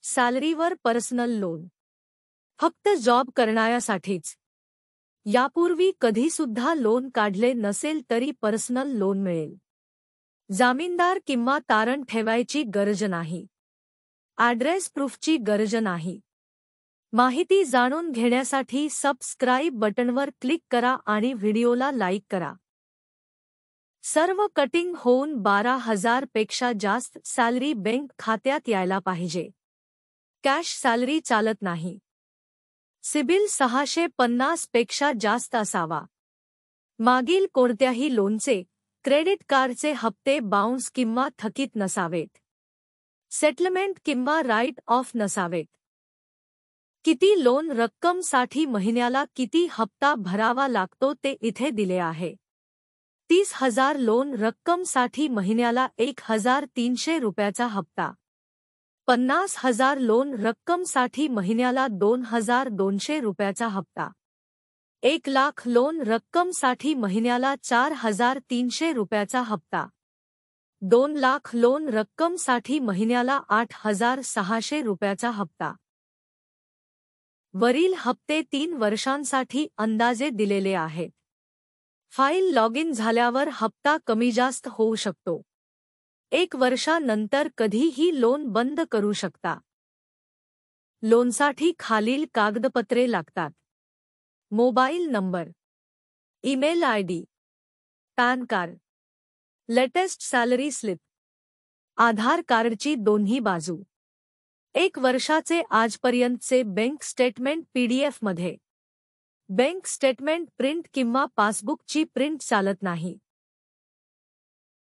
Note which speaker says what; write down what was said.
Speaker 1: सॅलरीवर personal loan फक्त job करणाऱ्यासाठीच। यापूर्वी कधीसुद्धा loan काढले नसेल तरी पर्सनल लोन मिळेल। जामीनदार किंवा तारण ठेवायची गरज नाही। ॲड्रेस प्रूफची गरज नाही। माहिती जाणून घेण्यासाठी सबस्क्राईब बटनवर क्लिक करा आणि व्हिडिओला लाईक करा। सर्व कटिंग होऊन 12,000 पेक्षा जास्त सॅलरी बँक खात्यात यायला पाहिजे। कॅश सॅलरी चालत नाही। सिबिल 650 पेक्षा जास्त असावा। मागील कोणत्याही लोनचे क्रेडिट कार्डचे हप्ते बाउन्स किंवा थकीत नसावेत। सेटलमेंट किंवा राईट ऑफ नसावेत। किती लोन रक्कमसाठी महिन्याला किती हप्ता भरावा लागतो ते इथे दिले आहे। 30,000 लोन रक्कमसाठी महिन्याला 1,300 रुपयाचा हप्ता। 50,000 लोन रक्कमसाठी महिन्याला 2,200 रुपयाचा हप्ता। 1,00,000 लोन रक्कमसाठी महिन्याला 4,300 रुपयाचा हप्ता। 2,00,000 लोन रक्कमसाठी महिन्याला 8,600 रुपयाचा हप्ता। वरील हप्ते 3 वर्षांसाठी अंदाजे दिलेले आहेत। फाईल लॉगिन झाल्यावर हप्ता कमी जास्त होऊ शकतो। 1 वर्षानंतर कधीही लोन बंद करू शकता। लोनसाठी खालील कागदपत्रे लागतात: mobile number, email ID, pan card, latest salary slip, Aadhaar कार्डची दोन्ही बाजू, 1 वर्षाचे आजपर्यंतचे बँक स्टेटमेंट PDF मध्ये। बँक स्टेटमेंट प्रिंट किंवा पासबुकची प्रिंट चालत नाही।